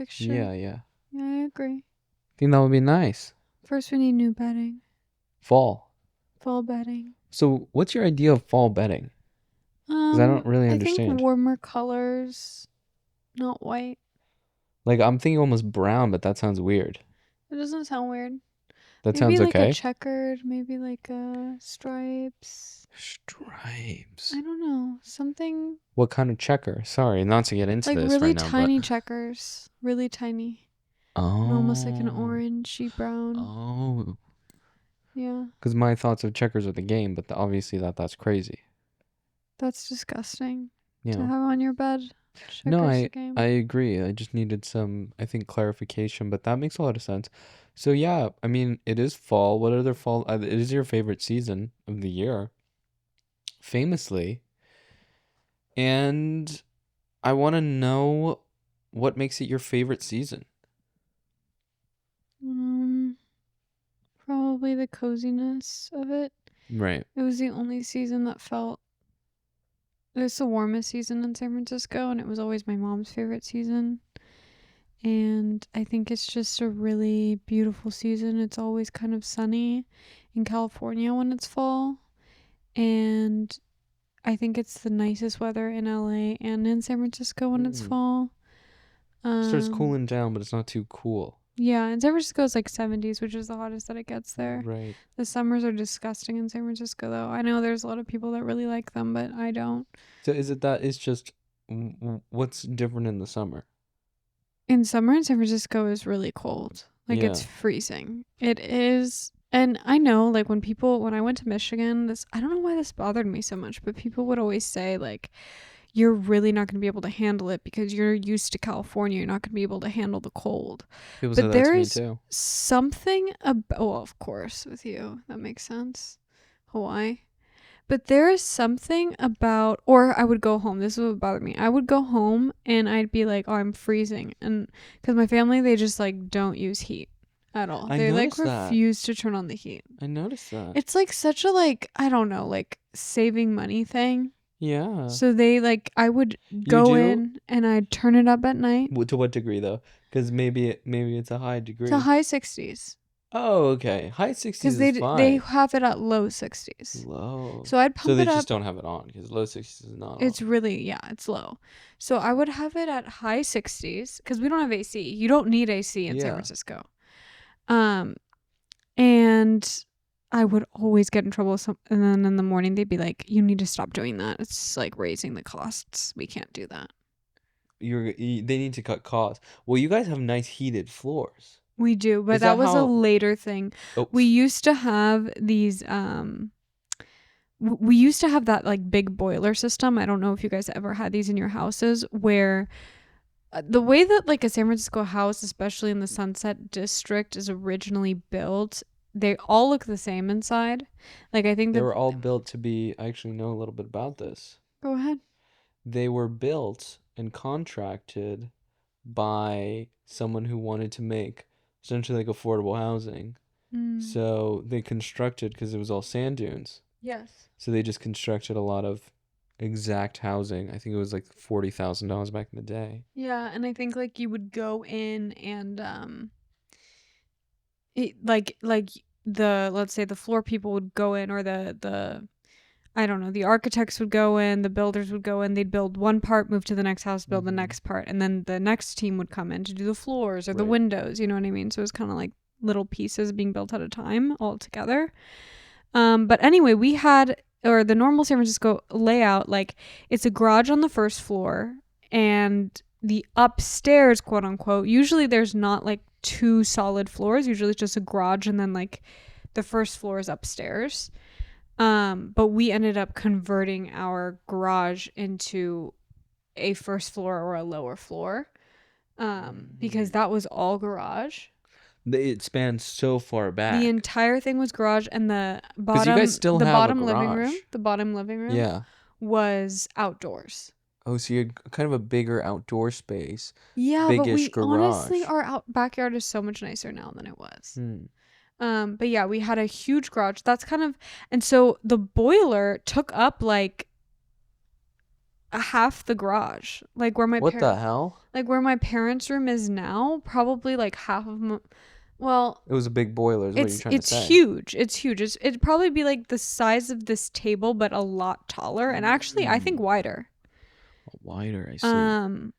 fixture. Yeah, yeah. Yeah, I agree. Think that would be nice. First, we need new bedding. Fall. Fall bedding. So, what's your idea of fall bedding? Because I don't really I think understand. warmer colors, not white. Like, I'm thinking almost brown, but that sounds weird. It doesn't sound weird. That Maybe sounds like a okay. checkered, maybe like a stripes. Stripes. I don't know. Something What kind of checker? Sorry, not to get into like this really right now, but tiny checkers. Really tiny. And almost like an oh, orangey brown. oh, Yeah. because my thoughts of checkers are the game, but obviously that's crazy. That's disgusting to Yeah. have on your bed. No, Checkers the game. I agree. I just needed some, I think, clarification, but that makes a lot of sense. So yeah, I mean, it is fall. What other fall? It is your favorite season of the year, famously, and I want to know what makes it your favorite season. Um, Probably the coziness of it. Right. It was the only season that felt. It was the warmest season in San Francisco, and it was always my mom's favorite season. And I think it's just a really beautiful season. It's always kind of sunny in California when it's fall. And I think it's the nicest weather in LA and in San Francisco when it's Mm. fall. Starts cooling down, but it's not too cool. Yeah, and San Francisco is like 70s, which is the hottest that it gets there. Right. The summers are disgusting in San Francisco, though. I know there's a lot of people that really like them, but I don't. So is it that it's just what's different in the summer? In summer in San Francisco is really cold. Like Yeah. it's freezing. It is. And I know like when I went to Michigan, I don't know why this bothered me so much, but people would always say like you're really not going to be able to handle it because you're used to California. You're not going to be able to handle the cold. People say But that to me there's too. something about, well, of course, with you, that makes sense. Hawaii. But there is something about, or I would go home. This is what bothered me. I would go home and I'd be like, oh, I'm freezing. And because my family, they just like don't use heat at all. I They like noticed that. refuse to turn on the heat. I noticed that. It's like such a like, I don't know, like saving money thing. Yeah. So they like, I would go do? in and I'd turn it up at night To what degree though? Because maybe it's a high degree. to high 60s. Oh, okay. High 60s Because is fine. they have it at low 60s. Low. So I'd pump So they it up. just don't have it on because low 60s is not It's on. really, yeah, it's low. So I would have it at high 60s because we don't have AC. You don't need AC in San Yeah. Francisco. And I would always get in trouble with and then in the morning they'd be like, you need to stop doing that. It's like raising the costs. We can't do that. They need to cut costs. Well, you guys have nice heated floors. We do, but Is that that was a how- later thing. Oh, We used to have these we used to have that like big boiler system. I don't know if you guys ever had these in your houses where the way that like a San Francisco house, especially in the Sunset District, is originally built, they all look the same inside. Like I think they that were all built to be. I actually know a little bit about this. Go ahead. They were built and contracted by someone who wanted to make essentially like affordable housing. So they constructed, because it was all sand dunes. Yes. So they just constructed a lot of exact housing. I think it was like $40,000 back in the day. Yeah, and I think like you would go in and let's say the floor people would go in, or the I don't know, the architects would go in, the builders would go in, they'd build one part, move to the next house, build the next part, and then the next team would come in to do the floors or the Right. windows, you know what I mean? So it was kind of like little pieces being built at a time all together. But anyway, the normal San Francisco layout, like it's a garage on the first floor and the upstairs, quote unquote, usually there's not like two solid floors. Usually it's just a garage and then like the first floor is upstairs. But we ended up converting our garage into a first floor or a lower floor, because that was all garage. It spans so far back. The entire thing was garage, and the you guys still have a bottom garage. living room, Yeah. was outdoors. Oh, so you had kind of a bigger outdoor space. Yeah, but Biggish honestly, garage. our backyard is so much nicer now than it was. Hmm. But yeah, we had a huge garage. That's kind of, and so the boiler took up like, half the garage, like where What the hell? where my parents' room is now, probably like half of well, It was a big boiler, is what you're trying to it's say. huge. It's huge. It'd probably be like the size of this table, but a lot taller, and actually, I think wider. Wider, I see.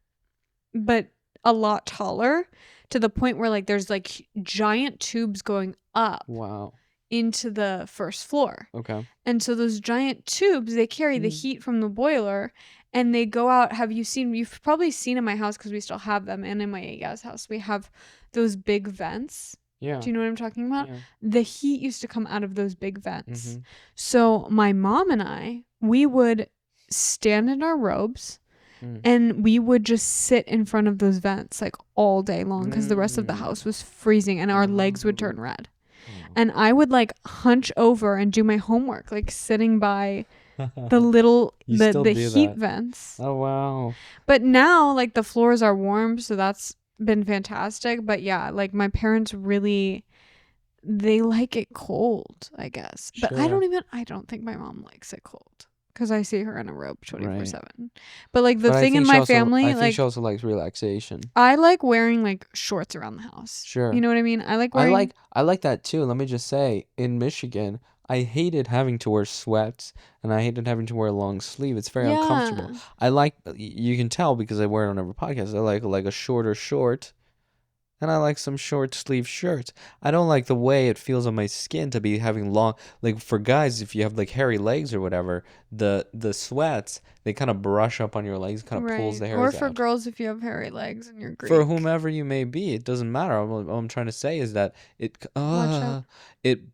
But a lot taller, to the point where like there's like giant tubes going up. Wow. Into the first floor. Okay. And so those giant tubes, they carry the heat from the boiler, and they go out. You've probably seen in my house, because we still have them, and in my guys' house we have those big vents. Yeah. Do you know what I'm talking about? Yeah. The heat used to come out of those big vents. So my mom and I, we would stand in our robes and we would just sit in front of those vents like all day long, because the rest of the house was freezing and our legs would turn red. And I would like hunch over and do my homework, like sitting by the little the heat vents. Oh wow. But now like the floors are warm, so that's been fantastic. But yeah, like my parents really, they like it cold, I guess. But Sure. I don't think my mom likes it cold, because I see her in a robe 24/7. But like the thing in my family, I think like she also likes relaxation. I like wearing like shorts around the house. Sure. You know what I mean? I like wearing. I like that too. Let me just say, in Michigan, I hated having to wear sweats, and I hated having to wear a long sleeve. It's very uncomfortable. I like, you can tell because I wear it on every podcast, I like a shorter short, and I like some short sleeve shirts. I don't like the way it feels on my skin to be having long, like for guys, if you have like hairy legs or whatever, the sweats, they kind of brush up on your legs, kind of pulls the hairs out. Or for girls, if you have hairy legs and you're Greek. For whomever you may be, it doesn't matter. What I'm trying to say is that it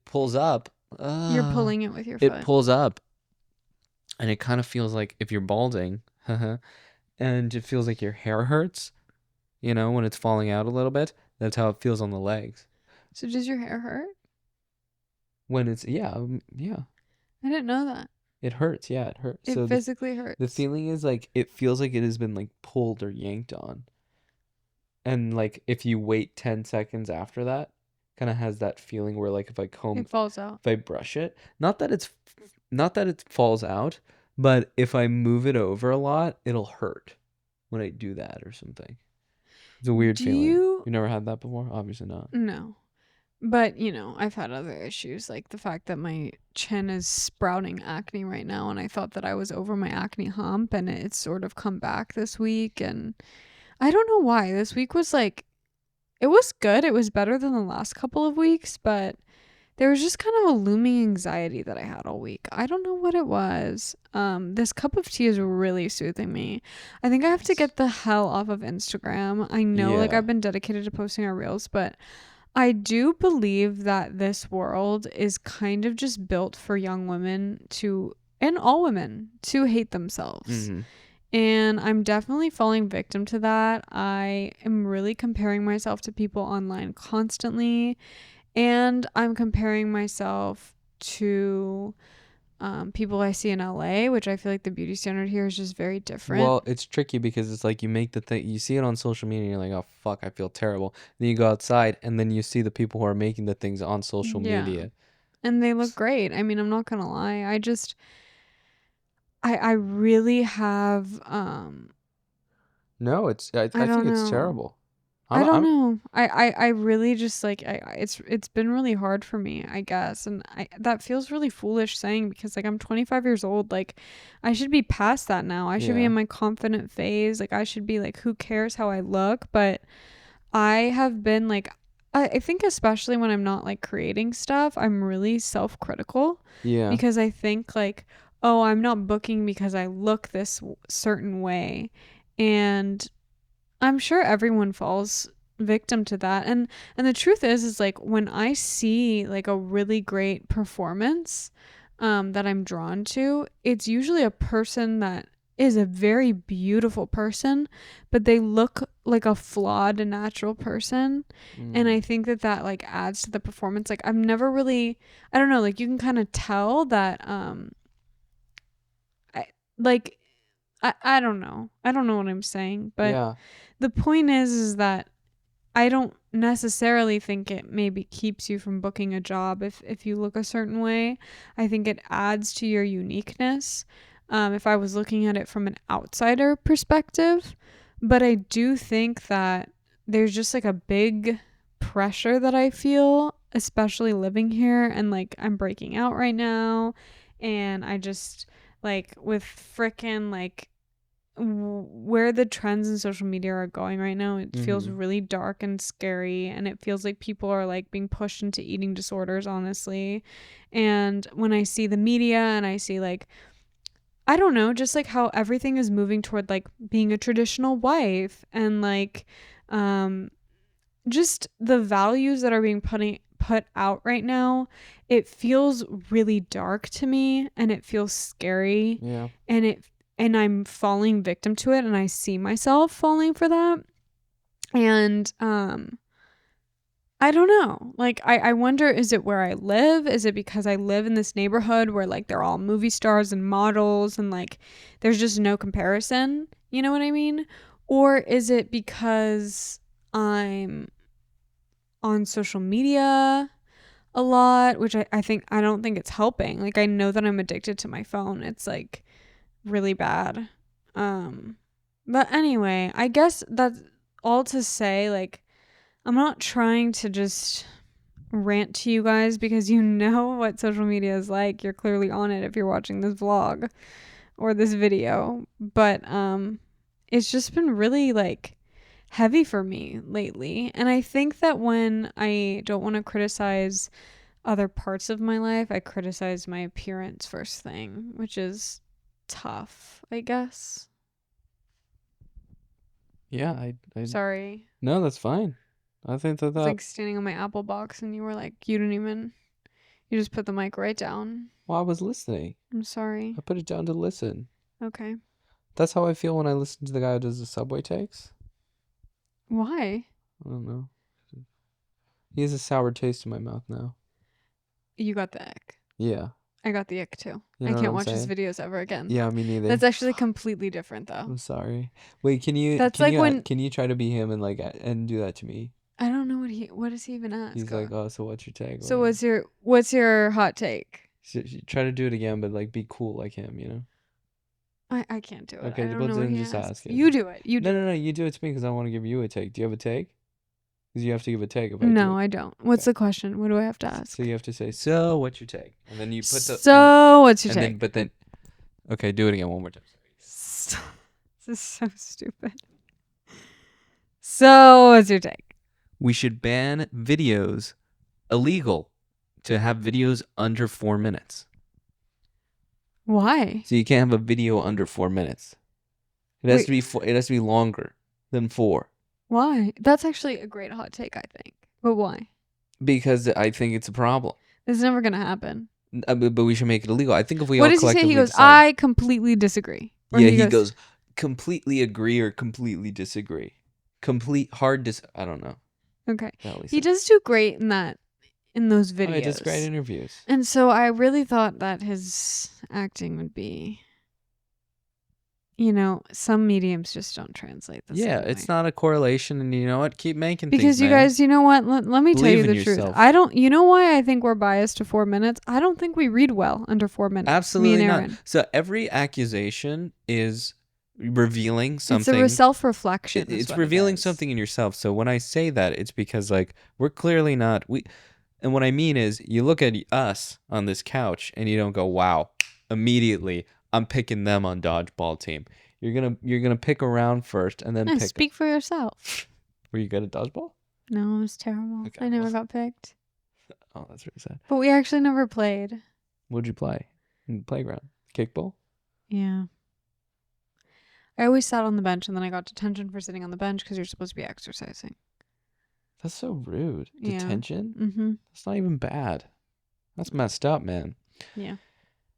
pulls up. You're pulling it with your foot. It pulls up, and it kind of feels like if you're balding, and it feels like your hair hurts, you know, when it's falling out a little bit. That's how it feels on the legs. So does your hair hurt? When it's, yeah. I didn't know that. It hurts, yeah, it hurts. It physically hurts. The feeling is like, it feels like it has been like pulled or yanked on. And like if you wait 10 seconds after that, kind of has that feeling where like if I comb, it falls out. If I brush it, not that it falls out, but if I move it over a lot, it'll hurt when I do that or something. It's a weird feeling. You never had that before? Obviously not. No. But, you know, I've had other issues, like the fact that my chin is sprouting acne right now, and I thought that I was over my acne hump, and it's sort of come back this week, and I don't know why. This week was like, it was good. It was better than the last couple of weeks, but there was just kind of a looming anxiety that I had all week. I don't know what it was. This cup of tea is really soothing me. I think I have to get the hell off of Instagram. I know, like, I've been dedicated to posting our reels, but I do believe that this world is kind of just built for young women and all women to hate themselves. And I'm definitely falling victim to that. I am really comparing myself to people online constantly. And I'm comparing myself to people I see in LA, which I feel like the beauty standard here is just very different. Well, it's tricky because it's like you make the thing, you see it on social media and you're like, oh, fuck, I feel terrible. Then you go outside and then you see the people who are making the things on social media. And they look great. I mean, I'm not going to lie. I really have No, I think it's terrible. I don't know. I really just like it's been really hard for me, I guess, and that feels really foolish saying, because like I'm 25 years old. Like I should be past that now. I should be in my confident phase. Like I should be like, who cares how I look? But I have been like, I think especially when I'm not like creating stuff, I'm really self-critical. Yeah. Because I think like, oh, I'm not booking because I look this certain way, and I'm sure everyone falls victim to that. And the truth is like when I see like a really great performance that I'm drawn to, it's usually a person that is a very beautiful person, but they look like a flawed natural person. And I think that like adds to the performance. Like I've never really, I don't know, like you can kind of tell that I don't know. I don't know what I'm saying, but the point is that I don't necessarily think it maybe keeps you from booking a job if you look a certain way. I think it adds to your uniqueness. if I was looking at it from an outsider perspective. But I do think that there's just like a big pressure that I feel, especially living here, and like I'm breaking out right now, and I just like with frickin' like where the trends in social media are going right now, it feels really dark and scary, and it feels like people are like being pushed into eating disorders, honestly. And when I see the media and I see like, I don't know, just like how everything is moving toward like being a traditional wife, and like just the values that are being put out right now, it feels really dark to me, and it feels scary. Yeah. And I'm falling victim to it, and I see myself falling for that. And I don't know. Like I wonder, is it where I live? Is it because I live in this neighborhood where like they're all movie stars and models, and like there's just no comparison? You know what I mean? Or is it because I'm on social media a lot, which I don't think it's helping. Like I know that I'm addicted to my phone. It's like really bad. But anyway, I guess that's all to say, like, I'm not trying to just rant to you guys, because you know what social media is like. You're clearly on it if you're watching this vlog or this video. But it's just been really like heavy for me lately. And I think that when I don't want to criticize other parts of my life, I criticize my appearance first thing, which is tough, I guess. Yeah, I Sorry. No, that's fine. I think that It's like standing on my Apple box, and you were like, you just put the mic right down. Well, I was listening. I'm sorry. I put it down to listen. Okay. That's how I feel when I listen to the guy who does the subway takes. Why? I don't know. He has a sour taste in my mouth now. You got the ick. Yeah. I got the ick too. You I know what can't I'm watch his saying? videos ever again. Yeah, me neither. That's actually completely different though. I'm sorry. Wait, can you That's can like you when can you try to be him and like and do that to me? I don't know what does he even ask? He's like, "Oh, so what's your tag?" So what's your hot take? Try to do it again, but like be cool like him, you know? I can't do it. Okay, I don't well know what then he just asks. ask it. You do it. You do. No, you do it to me because I want to give you a take. Do you have a take? Because you have to give a take if I No, do it. I don't. What's the question? What do I have to ask? So you have to say, "So what's your take?" And then you put the So what's your take? But then okay, do it again one more time. This is so stupid. So what's your take? We should ban videos, illegal to have videos under 4 minutes. Why? So you can't have a video under 4 minutes. It has to be it has to be longer than 4. Why? That's actually a great hot take, I think. But why? Because I think it's a problem. This is never gonna happen. But we should make it illegal. I think if we What all does he say? collectively He goes, decide, I completely disagree. Or yeah, he goes completely agree or completely disagree. I don't know. Okay. He He does do great in those videos. Oh, he does great interviews. And so I really thought that his acting would be, some mediums just don't translate the same way. It's not a correlation, and you know what? Keep making because things, you man. guys, you know what? Let me tell Believe you in the truth. yourself. You know why I think we're biased to 4 minutes? I don't think we read well under 4 minutes. Absolutely me and not. Aaron. So every accusation is revealing something. It's a self-reflection. It's revealing something in yourself. So when I say that, it's because like we're clearly not and what I mean is you look at us on this couch and you don't go, wow, immediately I'm picking them on dodgeball team. You're gonna pick around first and then pick. Speak for yourself. Were you good at dodgeball? No, it was terrible. Okay, I never got picked. Oh, that's really sad. But we actually never played. What'd you play? In the playground? Kickball? Yeah. I always sat on the bench, and then I got detention for sitting on the bench because you're supposed to be exercising. That's so rude. Yeah. Detention? Mm-hmm. That's not even bad. That's messed up, man. Yeah.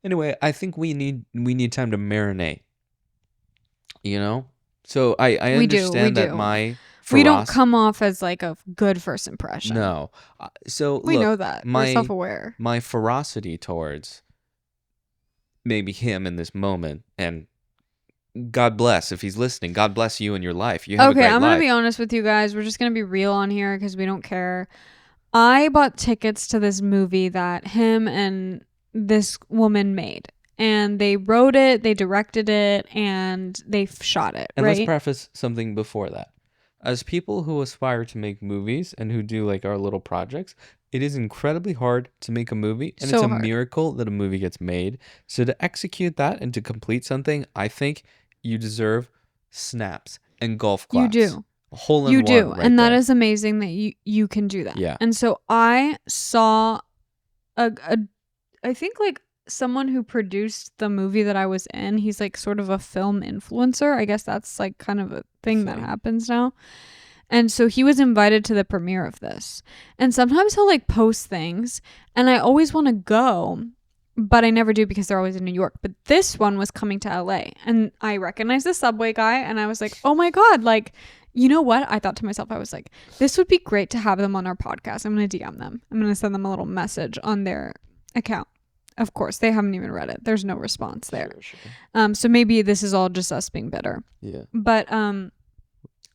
Anyway, I think we need time to marinate. You know? So I understand that my we don't come off as like a good first impression. No. So we know that. We're self-aware. My ferocity towards maybe him in this moment, and God bless if he's listening. God bless you in your life. You have a great I'm life. gonna be honest with you guys. We're just gonna be real on here because we don't care. I bought tickets to this movie that him and this woman made, and they wrote it, they directed it, and they shot it, And right? let's preface something before that. As people who aspire to make movies and who do like our little projects, it is incredibly hard to make a movie, and it's So a hard. miracle that a movie gets made. So to execute that and to complete something, I think you deserve snaps and golf You claps. do. A hole in You one do. right And that there. is amazing that you can do that. Yeah. And so I saw I think like someone who produced the movie that I was in. He's like sort of a film influencer. I guess that's like kind of a thing that happens now. And so he was invited to the premiere of this. And sometimes he'll like post things and I always want to go, but I never do because they're always in New York. But this one was coming to LA and I recognized the subway guy and I was like, oh my God, like, you know what? I thought to myself, I was like, this would be great to have them on our podcast. I'm going to DM them. I'm going to send them a little message on their account. Of course, they haven't even read it. There's no response there. Sure. So maybe this is all just us being bitter. Yeah. But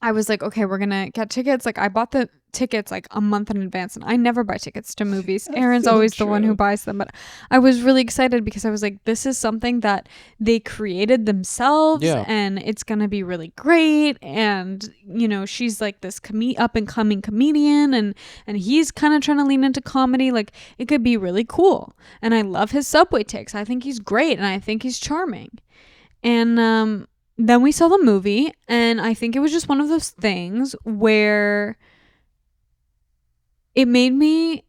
I was like, okay, we're gonna get tickets. Like I bought the tickets like a month in advance, and I never buy tickets to movies. That's Aaron's so always the one who true. buys them. But I was really excited because I was like, this is something that they created themselves, Yeah. and it's gonna be really great. And you know, she's like this up and coming comedian, and he's kind of trying to lean into comedy. Like it could be really cool. And I love his subway takes. I think he's great, and I think he's charming. And then we saw the movie, and I think it was just one of those things where it made me,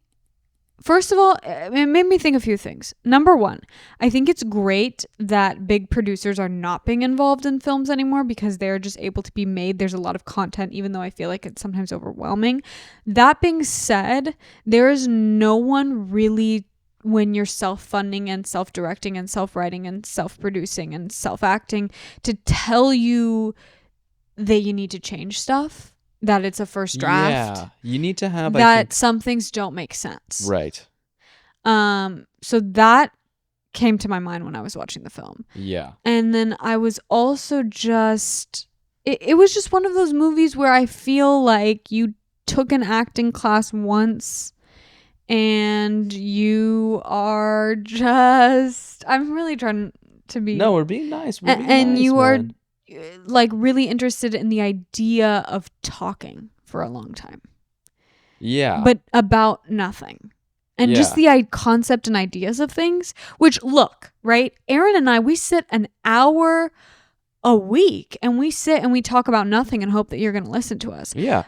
first of all, it made me think a few things. Number one, I think it's great that big producers are not being involved in films anymore because they're just able to be made. There's a lot of content, even though I feel like it's sometimes overwhelming. That being said, there is no one really, when you're self-funding and self-directing and self-writing and self-producing and self-acting, to tell you that you need to change stuff, that it's a first draft, Yeah. You need to have, I that think, some things don't make sense. right. So that came to my mind when I was watching the film. Yeah. And then I was also just, it was just one of those movies where I feel like you took an acting class once and you are just, I'm really trying to be, No, we're being nice. We're being and nice, you are man. like really interested in the idea of talking for a long time, Yeah. but about nothing. And just the concept and ideas of things, which look, right? Aaron and I, we sit an hour a week and we sit and we talk about nothing and hope that you're going to listen to us. Yeah.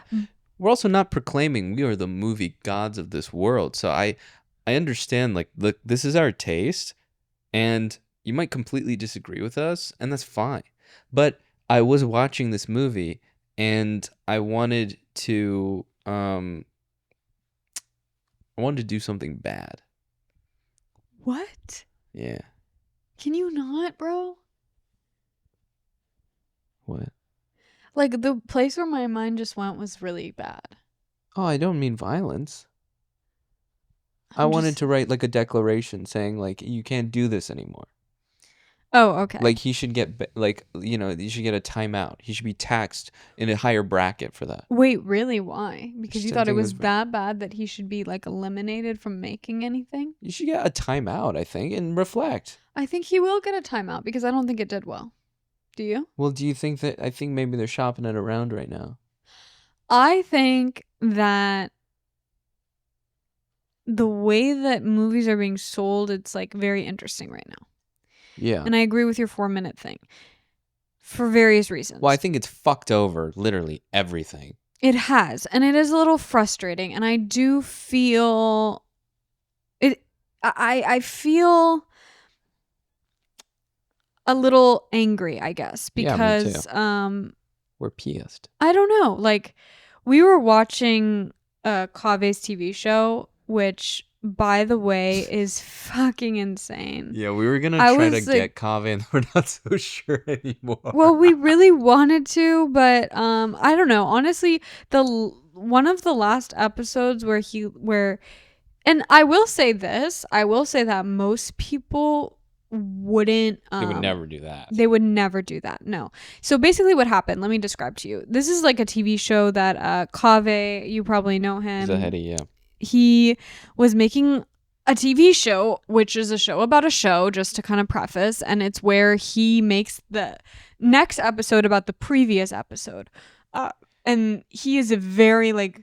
We're also not proclaiming we are the movie gods of this world. So I understand, like, look, this is our taste, and you might completely disagree with us, and that's fine. But I was watching this movie, and I wanted to do something bad. What? Yeah. Can you not, bro? What? Like the place where my mind just went was really bad. Oh, I don't mean violence. I wanted to write like a declaration saying like you can't do this anymore. Oh, okay. Like he should get you should get a timeout. He should be taxed in a higher bracket for that. Wait, really? Why? Because Just you didn't thought it think it was was that bad that he should be like eliminated from making anything? You should get a timeout, I think, and reflect. I think he will get a timeout because I don't think it did well. Do you? Well, do you think that? I think maybe they're shopping it around right now. I think that the way that movies are being sold, it's like very interesting right now. Yeah. And I agree with your 4-minute thing for various reasons. Well, I think it's fucked over literally everything. It has, and it is a little frustrating, and I do feel it. I feel a little angry, I guess, because we're pissed. I don't know. Like we were watching Kave's TV show, which, by the way, is fucking insane. Yeah, we were gonna try to get Kaveh, and we're not so sure anymore. Well, we really wanted to, but I don't know. Honestly, one of the last episodes where, and I will say this, I will say that most people wouldn't. They would never do that. They would never do that. No. So basically, what happened? Let me describe to you. This is like a TV show that Kaveh, you probably know him. Zahedi, yeah. He was making a TV show, which is a show about a show, just to kind of preface, and it's where he makes the next episode about the previous episode. And he is a very like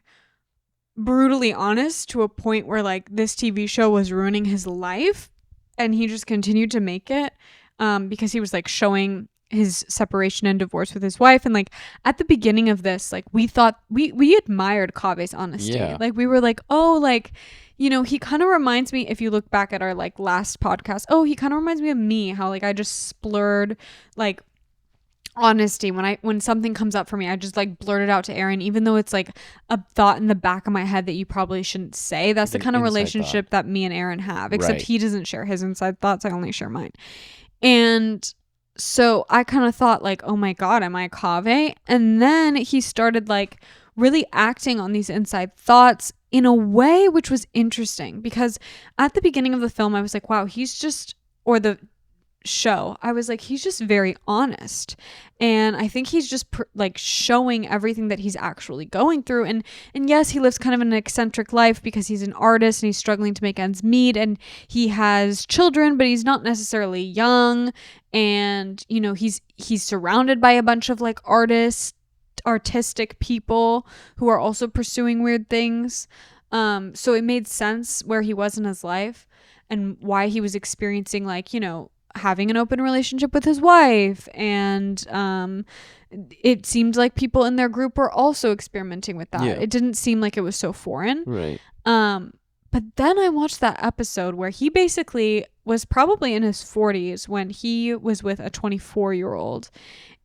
brutally honest to a point where like this TV show was ruining his life, and he just continued to make it because he was like showing his separation and divorce with his wife. And like at the beginning of this, like we thought we admired Kave's honesty. Yeah. Like we were like, oh, like, you know, he kind of reminds me, if you look back at our like last podcast, oh, he kind of reminds me of me, how like I just splurred like honesty when something comes up for me. I just like blurt it out to Aaron, even though it's like a thought in the back of my head that you probably shouldn't say. That's Like the an kind of inside relationship that me and Aaron have, except Right. he doesn't share his inside thoughts. I only share mine. And so I kind of thought like, oh my God, am I Kaveh? And then he started like really acting on these inside thoughts in a way which was interesting, because at the beginning of the film, I was like, wow, he's just, or the show, I was like, he's just very honest. And I think he's just like showing everything that he's actually going through. And yes, he lives kind of an eccentric life because he's an artist and he's struggling to make ends meet, and he has children, but he's not necessarily young. And, you know, he's surrounded by a bunch of like artistic people who are also pursuing weird things. So it made sense where he was in his life and why he was experiencing like, you know, having an open relationship with his wife. And it seemed like people in their group were also experimenting with that. Yeah. It didn't seem like it was so foreign. Right. But then I watched that episode where he basically was probably in his 40s when he was with a 24-year-old.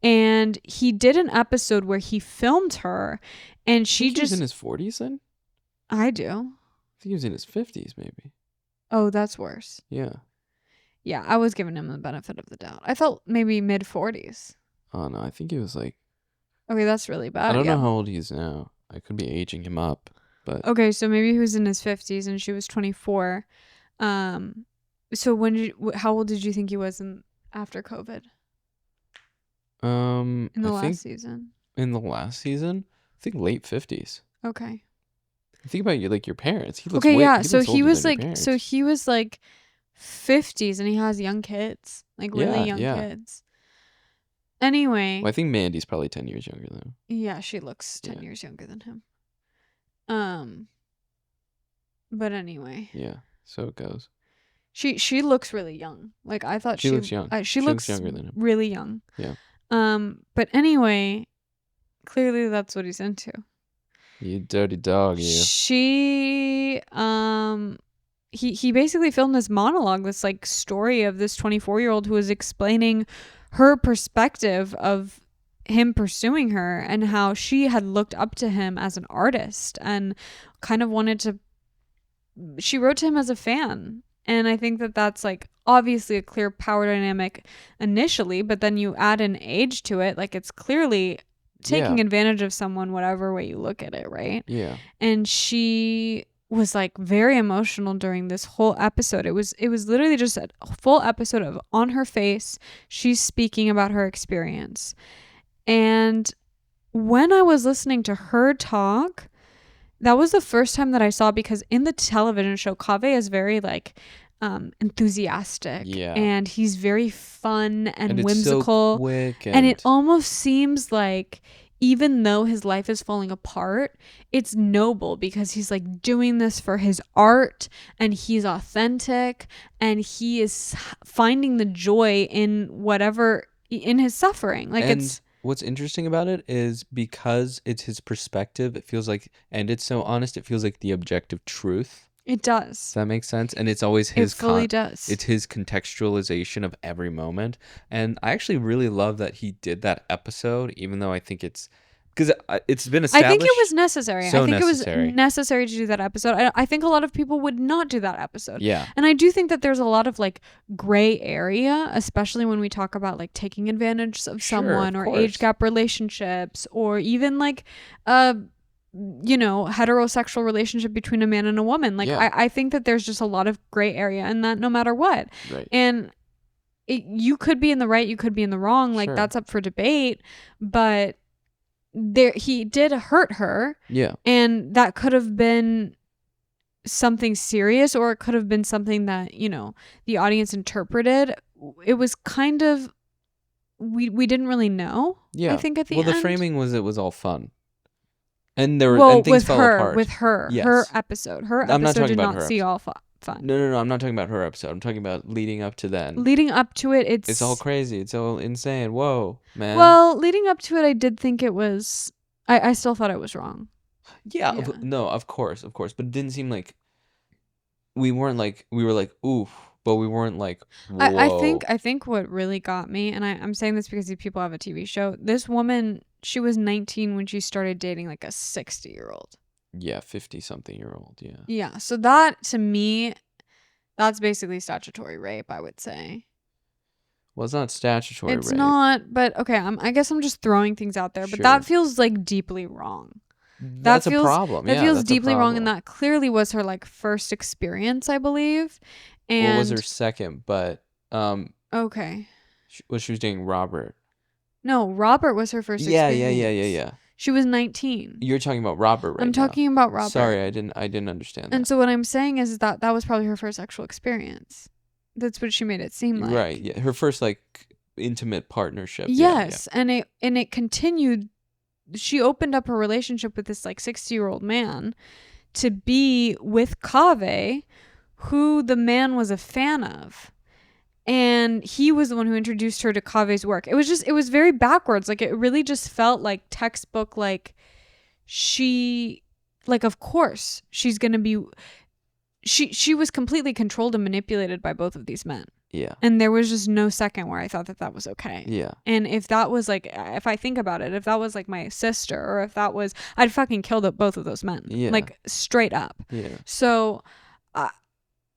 And he did an episode where he filmed her, and she He was just... in his 40s then? I do. I think he was in his 50s maybe. Oh, that's worse. Yeah. Yeah, I was giving him the benefit of the doubt. I felt maybe mid 40s. Oh no, I think he was like, Okay, that's really bad. I don't yeah. know how old he is now. I could be aging him up, but Okay, so maybe he was in his 50s and she was 24. So how old did you think he was after COVID? In the last season? In the last season, I think late 50s. Okay. Think about your parents. He looks Okay, way, yeah. He So looks he older was than your like, parents. so he was like 50s and he has young kids, like really young yeah. kids. Anyway, Well, I think Mandy's probably 10 years younger than him. yeah, she looks 10 Yeah. years younger than him. But anyway, Yeah, so it goes. she looks really young. Like I thought She looks young. She She looks looks younger than him. really young. Yeah. But anyway, clearly that's what he's into. You dirty dog, you. She he basically filmed this monologue, this like story of this 24-year-old who was explaining her perspective of him pursuing her and how she had looked up to him as an artist and kind of wanted to, she wrote to him as a fan. And I think that that's like obviously a clear power dynamic initially, but then you add an age to it, like it's clearly taking advantage of someone whatever way you look at it, right? Yeah. And she was like very emotional during this whole episode. It was literally just a full episode of on her face she's speaking about her experience. And when I was listening to her talk, that was the first time that I saw, because in the television show Kaveh is very like enthusiastic, Yeah. and he's very fun and it's whimsical, so quick and it almost seems like even though his life is falling apart, it's noble because he's like doing this for his art and he's authentic and he is finding the joy in whatever, in his suffering. Like, and it's what's interesting about it is because it's his perspective, it feels like, and it's so honest, it feels like the objective truth. It does. Does that make sense? And it's always his It fully does. It's his contextualization of every moment. And I actually really love that he did that episode, even though I think it's because it's been established. I think it was necessary. So I think necessary. it was necessary to do that episode. I think a lot of people would not do that episode. Yeah. And I do think that there's a lot of like gray area, especially when we talk about like taking advantage of someone, or age gap relationships, or even like heterosexual relationship between a man and a woman. Like, Yeah. I think that there's just a lot of gray area in that, no matter what. Right. And you could be in the right, you could be in the wrong. Like, Sure. that's up for debate. But he did hurt her. Yeah. And that could have been something serious, or it could have been something that, the audience interpreted. It was kind of, we didn't really know. Yeah. I think at the well, end. the framing was it was all fun. And things fell apart. With her, Yes. her episode I'm not talking did about not her see episode. all fun. No, I'm not talking about her episode. I'm talking about leading up to then. Leading up to it, It's all crazy. It's all insane. Whoa, man. Well, leading up to it, I did think it was. I still thought it was wrong. Yeah. Yeah. No, of course. But it didn't seem like we were like oof, but we weren't like whoa. I think what really got me, and I'm saying this because these people have a TV show. This woman, she was 19 when she started dating like a 60-year-old. Yeah, 50-something-year-old. Yeah. Yeah. So that, to me, that's basically statutory rape, I would say. Well, it's not statutory rape. It's not, but okay. I guess I'm just throwing things out there, but that feels like deeply wrong. That's a problem. That feels deeply wrong, and that clearly was her like first experience, I believe. And was her second, but okay. She was dating Robert. No, Robert was her first experience. Yeah. She was 19. You're talking about Robert right now. I'm talking about Robert. Sorry, I didn't understand that. And so what I'm saying is that was probably her first sexual experience. That's what she made it seem like. Right. Yeah. Her first like intimate partnership. Yes, yeah. and it continued. She opened up her relationship with this like 60-year-old man to be with Kaveh, who the man was a fan of. And he was the one who introduced her to Kaveh's work. It was very backwards. Like, it really just felt like textbook, like, of course, she's going to be, she was completely controlled and manipulated by both of these men. Yeah. And there was just no second where I thought that was okay. Yeah. And if that was like, if I think about it, if that was like my sister, or if that was, I'd fucking killed both of those men. Yeah. Like, straight up. Yeah. So,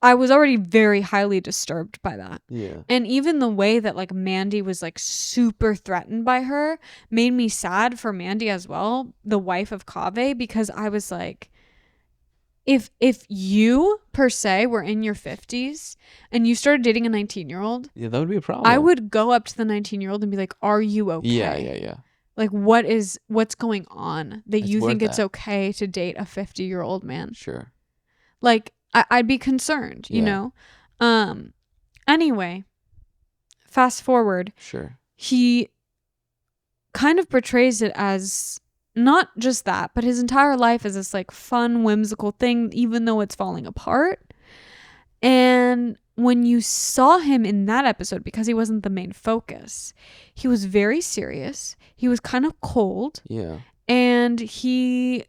I was already very highly disturbed by that. Yeah. And even the way that like Mandy was like super threatened by her made me sad for Mandy as well, the wife of Kaveh, because I was like, if you per se were in your 50s and you started dating a 19-year-old, yeah, that would be a problem. I would go up to the 19-year-old and be like, "Are you okay?" Yeah. Like, what's going on that you think it's okay to date a 50-year-old man? Sure. Like, I'd be concerned, you know? Anyway, fast forward. Sure. He kind of portrays it as not just that, but his entire life is this like fun, whimsical thing, even though it's falling apart. And when you saw him in that episode, because he wasn't the main focus, he was very serious. He was kind of cold. Yeah. And he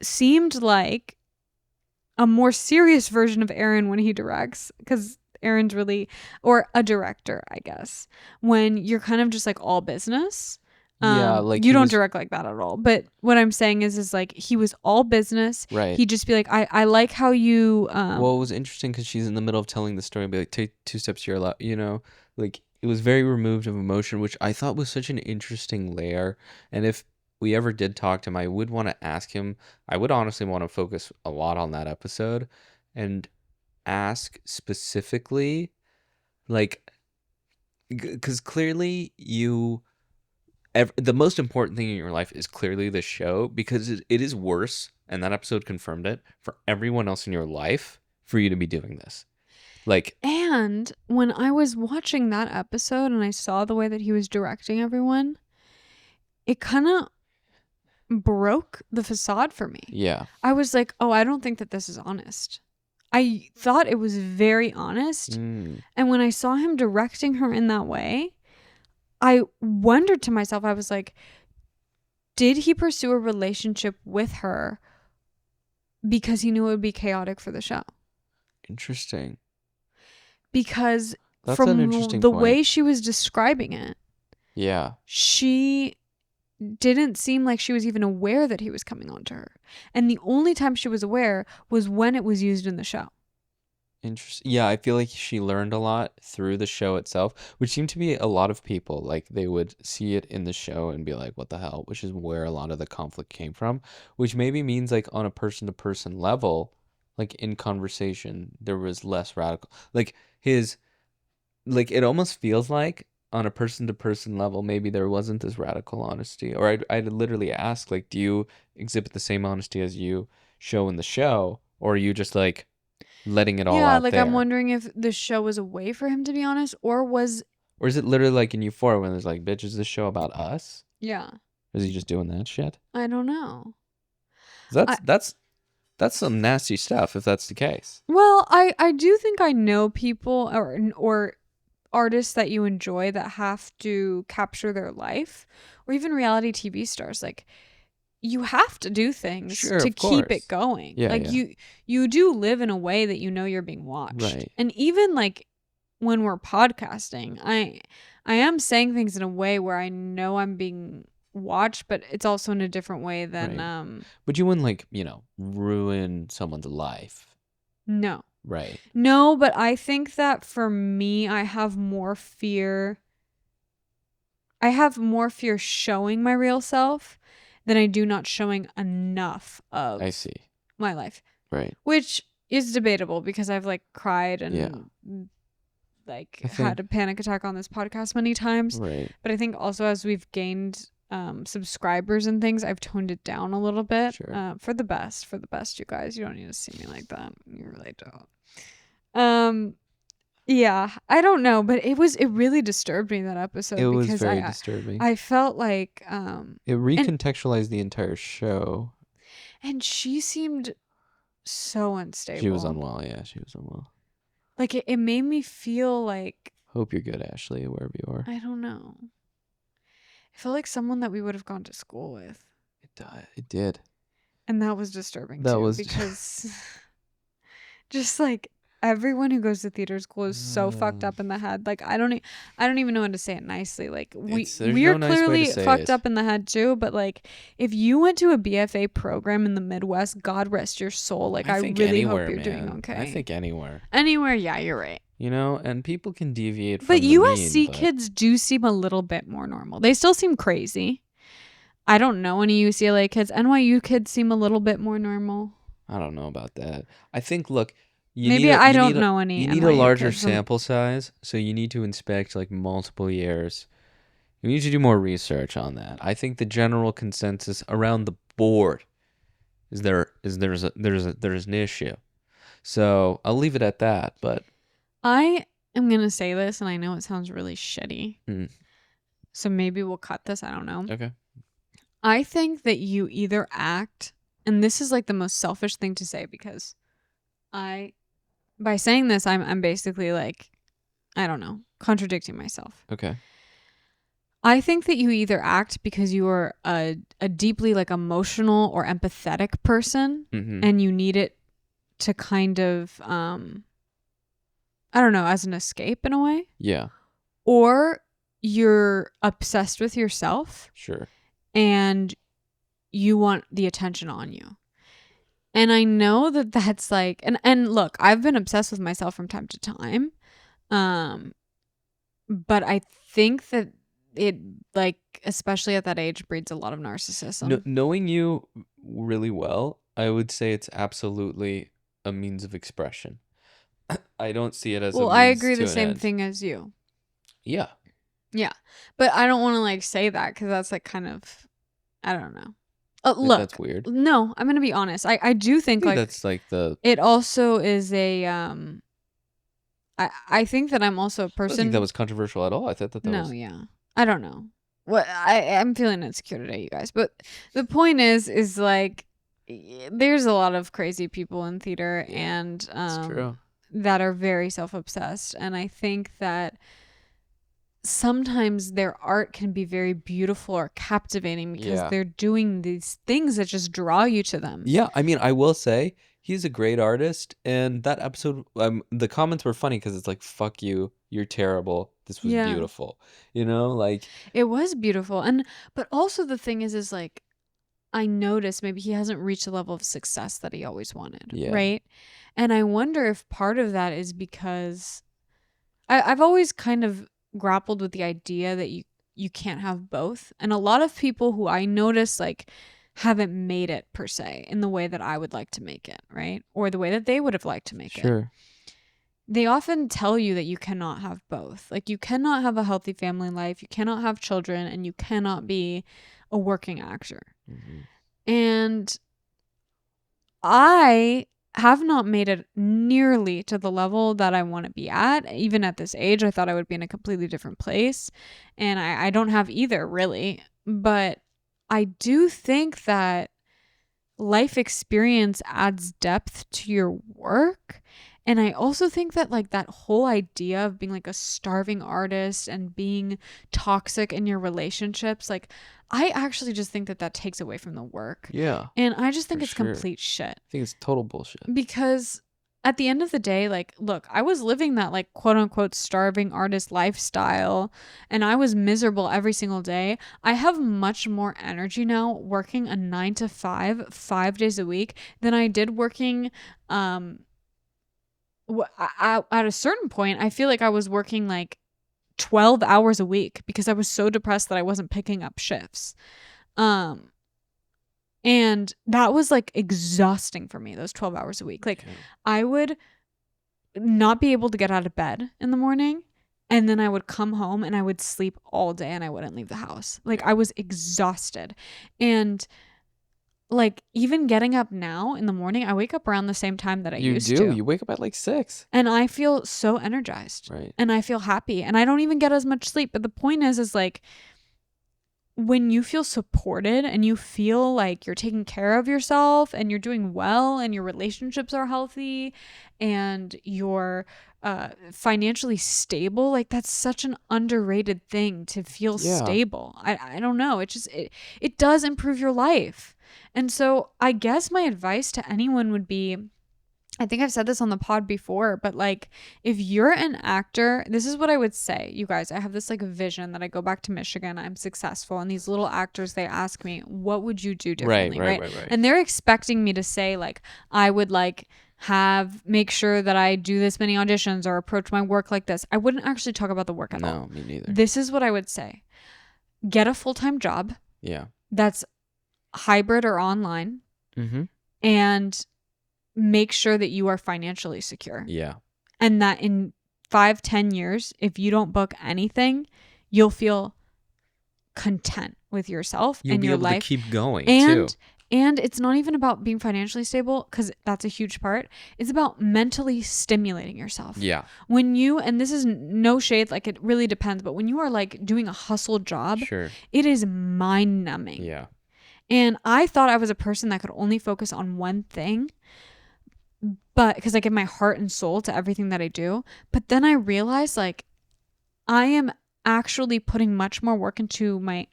seemed like a more serious version of Aaron when he directs, because Aaron's really, or a director, I guess, when you're kind of just like all business. Yeah, like you don't direct like that at all. But what I'm saying is like he was all business. Right. He'd just be like, I like how you. Well, it was interesting because she's in the middle of telling the story and be like, take 2 steps to your left, like it was very removed of emotion, which I thought was such an interesting layer. And if we ever did talk to him, I would want to ask him. I would honestly want to focus a lot on that episode and ask specifically, like, because clearly the most important thing in your life is clearly the show, because it is worse, and that episode confirmed it, for everyone else in your life for you to be doing this. Like, and when I was watching that episode and I saw the way that he was directing everyone, it kind of broke the facade for me. Yeah. I was like, oh, I don't think that this is honest. I thought it was very honest. And when I saw him directing her in that way, I wondered to myself, I was like, did he pursue a relationship with her because he knew it would be chaotic for the show? Interesting. Because that's from an interesting the point. way she was describing it, yeah, she didn't seem like she was even aware that he was coming on to her. And the only time she was aware was when it was used in the show. Interesting. Yeah, I feel like she learned a lot through the show itself, which seemed to be a lot of people. Like, they would see it in the show and be like, what the hell? Which is where a lot of the conflict came from, which maybe means, like, on a person-to-person level, like, in conversation, there was less radical. Like, it almost feels like on a person-to-person level, maybe there wasn't this radical honesty. Or I'd literally ask, like, do you exhibit the same honesty as you show in the show? Or are you just like letting it all Yeah, out like I'm there? wondering if the show was a way for him to be honest, or was Or is it literally like in Euphoria when there's like, bitch, is this show about us? yeah, Or is he just doing that shit? I don't know. 'Cause I that's some nasty stuff if that's the case. well, I do think I know people or artists that you enjoy that have to capture their life, or even reality TV stars. Like you have to do things Sure, to of keep it course. going. Yeah, Like yeah. you do live in a way that you know you're being watched. Right. And even like when we're podcasting, I am saying things in a way where I know I'm being watched, but it's also in a different way than Right. But you wouldn't like, ruin someone's life. no. Right. No, but I think that for me I have more fear showing my real self than I do not showing enough I of see. my life, Right. which is debatable because I've like cried Yeah. and like I had think a panic attack on this podcast many times. right. But I think also as we've gained subscribers and things, I've toned it down a little bit. Sure. For the best, you guys. You don't need to see me like that. You really don't. Yeah, I don't know, but it really disturbed me that episode It was because very disturbing. I felt like It recontextualized the entire show. and she seemed so unstable. She was unwell, yeah, she was unwell. Like it made me feel like Hope you're good, Ashley, wherever you are. I don't know. I felt like someone that we would have gone to school with. It did. And that was disturbing That too was because just like everyone who goes to theater school is so fucked up in the head. Like I don't even know how to say it nicely. Like there's we're no nice way to clearly say fucked it. up in the head too, but like if you went to a BFA program in the Midwest, God rest your soul. Like I think really anywhere, hope you're doing man. okay. I think anywhere. Anywhere, yeah, you're right. And people can deviate from But the USC mean, but kids do seem a little bit more normal. They still seem crazy. I don't know any UCLA kids. NYU kids seem a little bit more normal. I don't know about that. I think, look, Maybe I don't know any You need a NYU larger kids. sample size, so you need to inspect like multiple years. You need to do more research on that. I think the general consensus around the board is there's an issue. So I'll leave it at that. But I am going to say this, and I know it sounds really shitty. Mm. So maybe we'll cut this. I don't know. Okay. I think that you either act, and this is like the most selfish thing to say because by saying this, I'm basically like, I don't know, contradicting myself. Okay. I think that you either act because you are a deeply like emotional or empathetic person Mm-hmm. and you need it to kind of, I don't know, as an escape in a way. Yeah. Or you're obsessed with yourself Sure. and you want the attention on you. And I know that that's like, and look, I've been obsessed with myself from time to time. But I think that it, like, especially at that age, breeds a lot of narcissism. Knowing you really well, I would say it's absolutely a means of expression. I don't see it as Well, a I means agree to the an same end. thing as you. Yeah. Yeah. But I don't want to like say that because that's like kind of, I don't know. Like, Look, that's weird. no, I'm going to be honest. I do think like that's like it also is a, I think that I'm also a I don't person. think that was controversial at all. I thought that No, was. yeah. I don't know. What I'm feeling insecure today, you guys. But the point is like there's a lot of crazy people in theater and It's true. that are very self-obsessed, and I think that sometimes their art can be very beautiful or captivating because Yeah. they're doing these things that just draw you to them. Yeah, I mean, I will say he's a great artist, and that episode, the comments were funny because it's like, "Fuck you, you're terrible. This was Yeah. beautiful." Like It was beautiful. But also the thing is like I noticed maybe he hasn't reached the level of success that he always wanted. Yeah. Right. And I wonder if part of that is because I've always kind of grappled with the idea that you can't have both. And a lot of people who I notice like haven't made it per se in the way that I would like to make it, right? Or the way that they would have liked to make it. sure. They often tell you that you cannot have both. Like you cannot have a healthy family life, you cannot have children, and you cannot be a working actor. Mhm. And I have not made it nearly to the level that I want to be at. Even at this age, I thought I would be in a completely different place. And I don't have either, really. But I do think that life experience adds depth to your work. And I also think that like that whole idea of being like a starving artist and being toxic in your relationships, like I actually just think that that takes away from the work. Yeah, And I just think for it's sure. complete shit I think it's total bullshit. because at the end of the day, like, look, I was living that like quote unquote starving artist lifestyle and I was miserable every single day. I have much more energy now working a 9 to 5, 5 days a week than I did working, at a certain point, I feel like I was working like 12 hours a week because I was so depressed that I wasn't picking up shifts. Um, and that was like exhausting for me, those 12 hours a week. Like, Yeah. I would not be able to get out of bed in the morning. And then I would come home and I would sleep all day and I wouldn't leave the house. Like, I was exhausted. And like, even getting up now in the morning, I wake up around the same time that I You used do. to. You wake up at like 6. And I feel so energized. Right. And I feel happy. And I don't even get as much sleep. But the point is like, when you feel supported and you feel like you're taking care of yourself and you're doing well and your relationships are healthy and you're financially stable, like that's such an underrated thing to feel Yeah. stable. I don't know. It does improve your life. And so I guess my advice to anyone would be, I think I've said this on the pod before, but like if you're an actor, this is what I would say. You guys, I have this like vision that I go back to Michigan, I'm successful, and these little actors, they ask me, what would you do differently? Right. And they're expecting me to say like, I would like make sure that I do this many auditions or approach my work like this. I wouldn't actually talk about the work at all. No, me neither. This is what I would say. Get a full-time job Yeah. that's hybrid or online, Mm-hmm. and make sure that you are financially secure. Yeah. And that in 5-10 years, if you don't book anything, you'll feel content with yourself You'll and be your able life. to keep going and too. and it's not even about being financially stable, because that's a huge part. It's about mentally stimulating yourself. Yeah. When you, and this is no shade, like it really depends, but when you are like doing a hustle job, Sure. it is mind numbing. Yeah. And I thought I was a person that could only focus on one thing, but because I give my heart and soul to everything that I do. But then I realized like I am actually putting much more work into my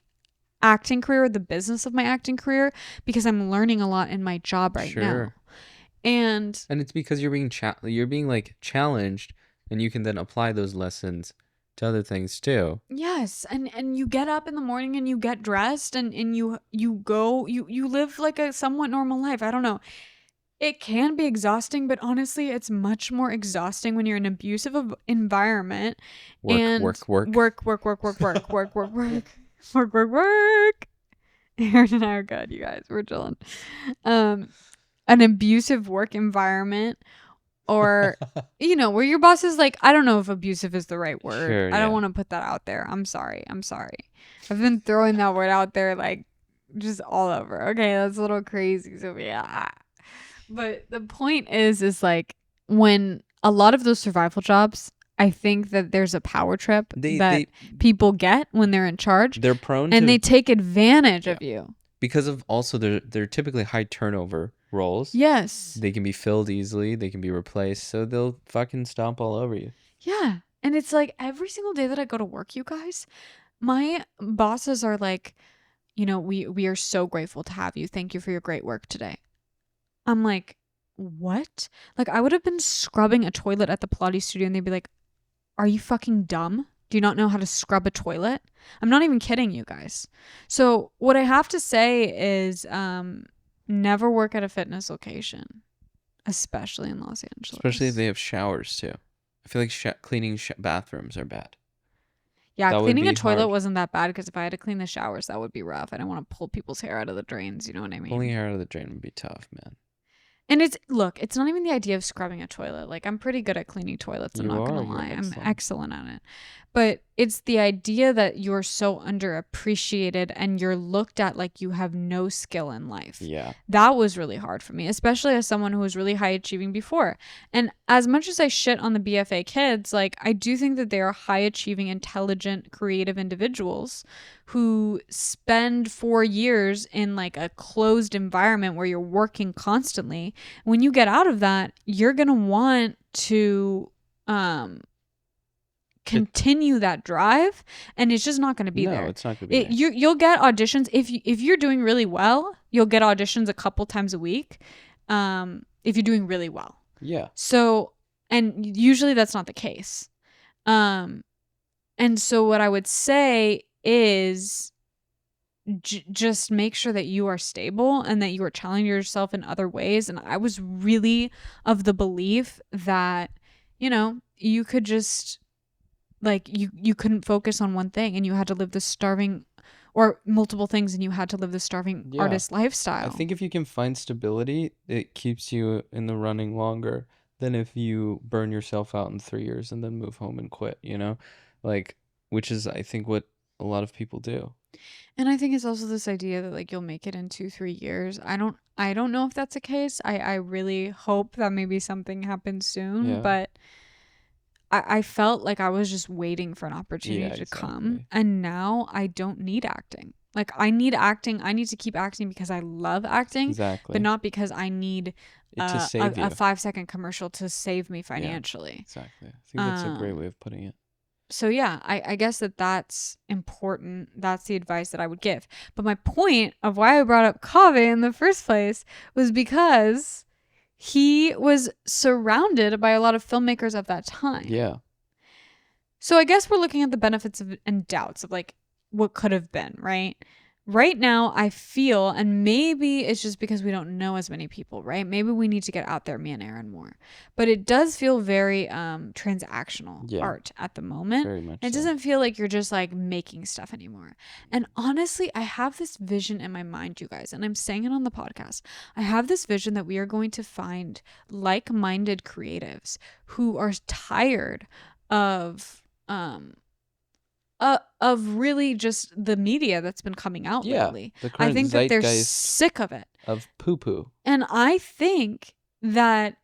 acting career, the business of my acting career, because I'm learning a lot in my job right now. Sure. And it's because you're being like challenged, and you can then apply those lessons to other things too. yes, and you get up in the morning and you get dressed and you go, you live like a somewhat normal life. I don't know. It can be exhausting, but honestly, it's much more exhausting when you're in an abusive environment. Work. Aaron and I are good, you guys. We're chilling. An abusive work environment, or where your boss is like, I don't know if abusive is the right word. Sure, I don't yeah. want to put that out there. I'm sorry. I've been throwing that word out there like just all over. Okay, that's a little crazy, Sophia. But the point is like when a lot of those survival jobs, I think that there's a power trip that people get when they're in charge, they're prone and to, they take advantage of you. because of also they're typically high turnover roles. Yes. They can be filled easily. They can be replaced. So they'll fucking stomp all over you. Yeah. And it's like every single day that I go to work, you guys, my bosses are like, we are so grateful to have you. Thank you for your great work today. I'm like, what? Like, I would have been scrubbing a toilet at the Pilates studio and they'd be like, are you fucking dumb? Do you not know how to scrub a toilet? I'm not even kidding you guys. So what I have to say is never work at a fitness location, especially in Los Angeles. Especially if they have showers too. I feel like cleaning bathrooms are bad. Yeah, That would cleaning a be toilet hard. wasn't that bad because if I had to clean the showers, that would be rough. I don't want to pull people's hair out of the drains. You know what I mean? Pulling hair out of the drain would be tough, man. And it's not even the idea of scrubbing a toilet. Like, I'm pretty good at cleaning toilets. I'm You not are. gonna You're lie. I'm excellent. excellent at it. But it's the idea that you're so underappreciated and you're looked at like you have no skill in life. Yeah. That was really hard for me, especially as someone who was really high achieving before. And as much as I shit on the BFA kids, like, I do think that they are high achieving, intelligent, creative individuals who spend 4 years in like a closed environment where you're working constantly. When you get out of that, you're going to want to continue that drive, and it's just not going to be No, there. it's not going to be there. You'll get auditions if you're doing really well. You'll get auditions a couple times a week, if you're doing really well. Yeah. So, and usually that's not the case. And so what I would say is just make sure that you are stable and that you are challenging yourself in other ways. And I was really of the belief that, you could just, like, you couldn't focus on one thing and you had to live the starving, or multiple things, and you had to live the starving Yeah. artist lifestyle. I think if you can find stability, it keeps you in the running longer than if you burn yourself out in 3 years and then move home and quit, Like, which is, I think, what a lot of people do. And I think it's also this idea that, like, you'll make it in 2-3 years. I don't know if that's the case. I really hope that maybe something happens soon, Yeah. but I felt like I was just waiting for an opportunity to come. exactly. And now I don't need acting. Like, I need acting. I need to keep acting because I love acting, Exactly. but not because I need It to save you. a 5-second commercial to save me financially. Exactly. I think that's a great way of putting it. So yeah, I guess that's important. That's the advice that I would give. But my point of why I brought up Kaveh in the first place was because he was surrounded by a lot of filmmakers of that time. Yeah. So I guess we're looking at the benefits and doubts of, like, what could have been, right? Right now, I feel, and maybe it's just because we don't know as many people, right? Maybe we need to get out there, me and Aaron, more. But it does feel very transactional art at the moment. Very much It so. doesn't feel like you're just, like, making stuff anymore. And honestly, I have this vision in my mind, you guys, and I'm saying it on the podcast. I have this vision that we are going to find like-minded creatives who are tired of really just the media that's been coming out lately. The I current think that they're zeitgeist sick of it. of poo-poo. And I think that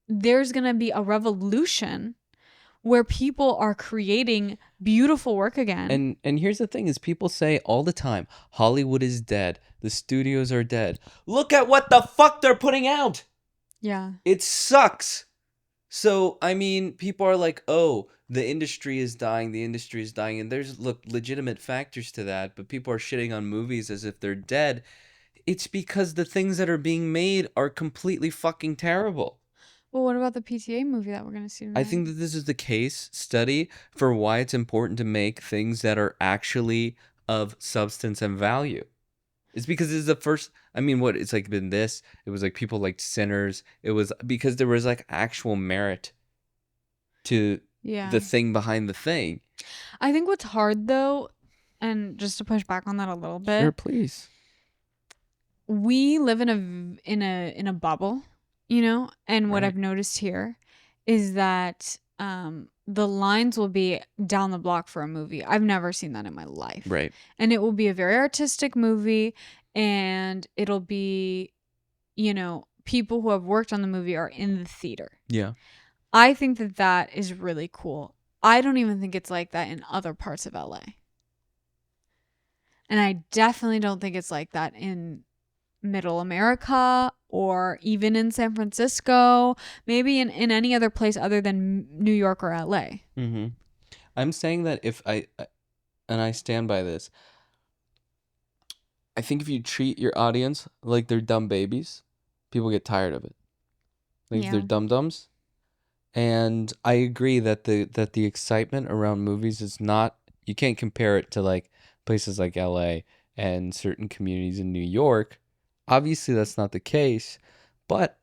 there's going to be a revolution where people are creating beautiful work again. And here's the thing is, people say all the time, Hollywood is dead. The studios are dead. Look at what the fuck they're putting out. Yeah. It sucks. So, I mean, people are like, oh, the industry is dying. And there's legitimate factors to that. But people are shitting on movies as if they're dead. It's because the things that are being made are completely fucking terrible. Well, what about the PTA movie that we're going to see tonight? I think that this is the case study for why it's important to make things that are actually of substance and value. It's because this is the first, I mean, it's like been this, it was like people liked Sinners. It was because there was like actual merit to the thing behind the thing. I think what's hard though, and just to push back on that a little bit. Sure, please. We live in a bubble, and what Right. I've noticed here is that the lines will be down the block for a movie. I've never seen that in my life. Right. And it will be a very artistic movie, and it'll be, people who have worked on the movie are in the theater. Yeah. I think that is really cool. I don't even think it's like that in other parts of LA. And I definitely don't think it's like that in Middle America or even in San Francisco, maybe in any other place other than New York or LA. Mm-hmm. I'm saying that and I stand by this, I think if you treat your audience like they're dumb babies, people get tired of it. Like if they're dum-dums. And I agree that the excitement around movies is not, you can't compare it to like places like LA and certain communities in New York. Obviously that's not the case, but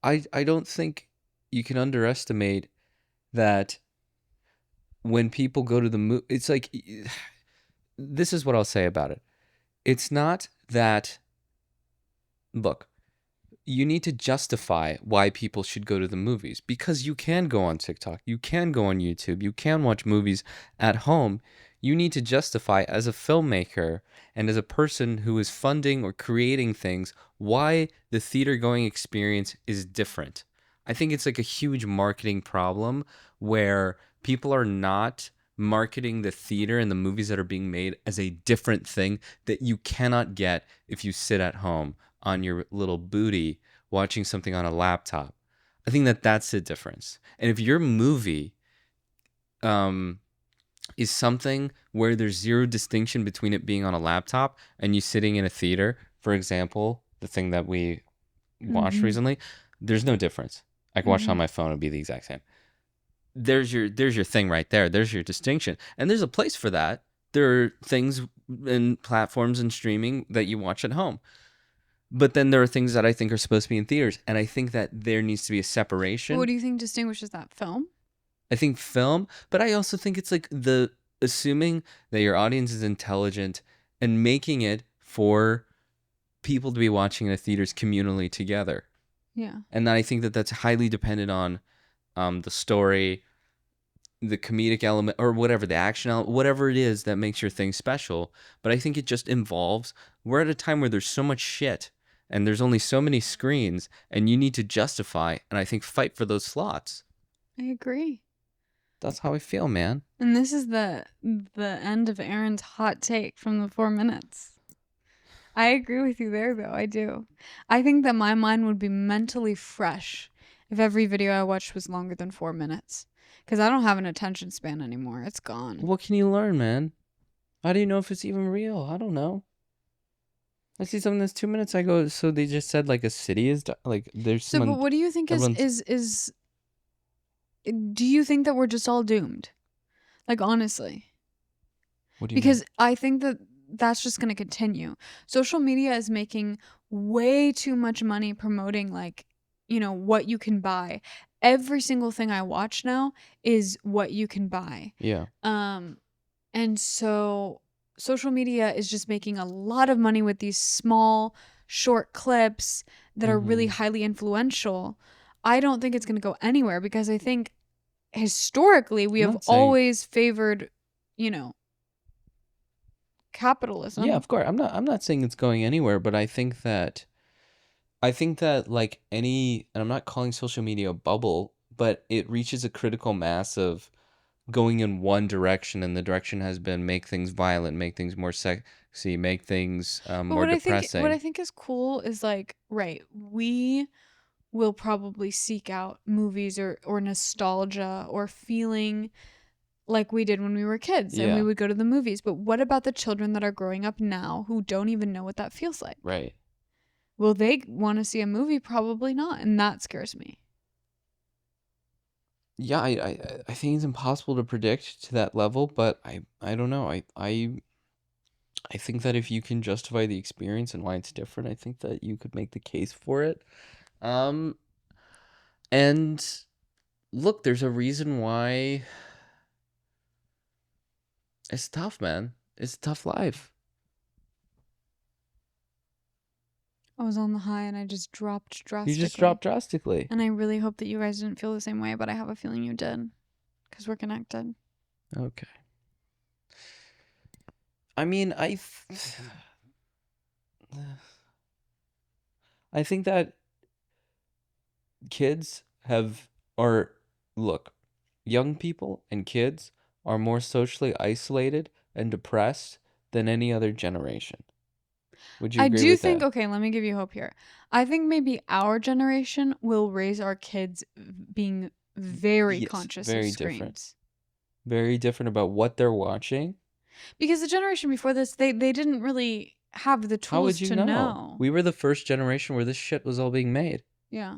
I don't think you can underestimate that when people go to the movie, it's like, this is what I'll say about it. It's not that, look, you need to justify why people should go to the movies, because you can go on TikTok, you can go on YouTube, you can watch movies at home. You need to justify as a filmmaker and as a person who is funding or creating things why the theater going experience is different. I think it's like a huge marketing problem where people are not marketing the theater and the movies that are being made as a different thing that you cannot get if you sit at home on your little booty watching something on a laptop. I think that that's the difference. And if your movie um, is something where there's zero distinction between it being on a laptop and you sitting in a theater, for example, the thing that we watched Mm-hmm. recently, there's no difference. I can watch it Mm-hmm. on my phone and be the exact same. There's your thing right there. There's your distinction. And there's a place for that. There are things and platforms and streaming that you watch at home. But then there are things that I think are supposed to be in theaters. And I think that there needs to be a separation. What do you think distinguishes that? Film? I think film, but I also think it's like the assuming that your audience is intelligent and making it for people to be watching in the theaters communally together. Yeah. And then I think that that's highly dependent on the story, the comedic element, or whatever, the action element, whatever it is that makes your thing special. But I think it just involves, we're at a time where there's so much shit and there's only so many screens and you need to justify and I think fight for those slots. I agree. That's how I feel, man. And this is the end of Aaron's hot take from the 4 minutes. I agree with you there, though. I do. I think that my mind would be mentally fresh if every video I watched was longer than 4 minutes. Because I don't have an attention span anymore. It's gone. What can you learn, man? How do you know if it's even real? I don't know. I see something that's 2 minutes. I go, so they just said like a city is like there's So, someone. but what do you think is do you think that we're just all doomed? Like, honestly. What do you mean? Because I think that that's just going to continue. Social media is making way too much money promoting, like, you know, what you can buy. Every single thing I watch now is what you can buy. Yeah. And so social media is just making a lot of money with these small, short clips that are really highly influential. I don't think it's going to go anywhere because I think historically we I'm have not saying- always favored, you know, capitalism. Yeah, of course. I'm not saying it's going anywhere, but I think that like any, and I'm not calling social media a bubble, but it reaches a critical mass of going in one direction, and the direction has been make things violent, make things more sexy, make things But more depressing. what I think is cool is like, right, we will probably seek out movies or nostalgia or feeling like we did when we were kids and we Yeah. would go to the movies. But what about the children that are growing up now who don't even know what that feels like? Right. Will they want to see a movie? Probably not. And that scares me. Yeah, I think it's impossible to predict to that level, but I don't know. I think that if you can justify the experience and why it's different, I think that you could make the case for it. And look, there's a reason why it's tough, man. It's a tough life. I was on the high and I just dropped drastically. You just dropped drastically. And I really hope that you guys didn't feel the same way, but I have a feeling you did because we're connected. Okay. I mean, I think that kids look, young people and kids are more socially isolated and depressed than any other generation. Would you I agree do with think, that? okay, let me give you hope here. I think maybe our generation will raise our kids being very Yes, conscious very of different. screens. Very different about what they're watching. Because the generation before this, they didn't really have the How would tools you to know. We were the first generation where this shit was all being made. Yeah.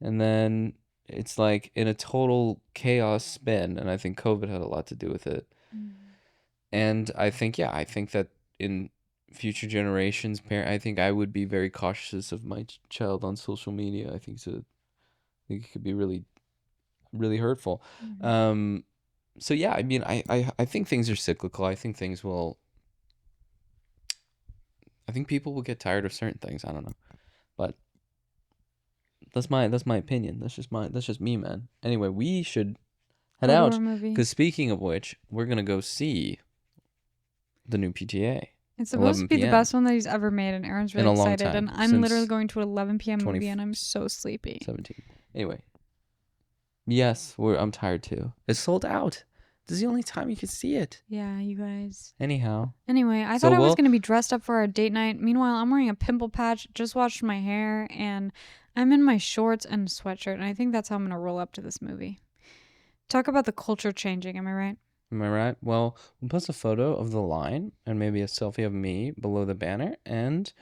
And then it's like in a total chaos spin, and I think COVID had a lot to do with it. And I think that in future generations, I think I would be very cautious of my child on social media. I think it could be really, really hurtful. So yeah, I mean, I think things are cyclical. I think people will get tired of certain things. I don't know, but That's my opinion. That's just me, man. Anyway, we should head Go to out our movie. because speaking of which, we're gonna go see the new PTA. It's supposed to 11 be the p.m. best one that he's ever made, and Aaron's really In a long excited. time, And I'm since literally going to an 11 p.m. 20 movie, and I'm so sleepy. 17. Anyway, yes, I'm tired too. It's sold out. This is the only time you can see it. Yeah, you guys. Anyhow, Anyway, I So thought I was we'll- going to be dressed up for our date night. Meanwhile, I'm wearing a pimple patch, just washed my hair, and I'm in my shorts and sweatshirt. And I think that's how I'm going to roll up to this movie. Talk about the culture changing, am I right? am I right? Well, we'll post a photo of the line and maybe a selfie of me below the banner, and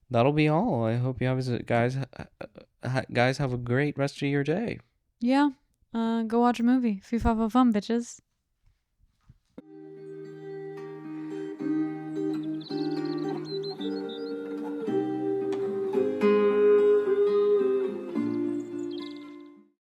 that'll be all. I hope you guys have a great rest of your day. Yeah. Go watch a movie. Foo fa fa fum, bitches.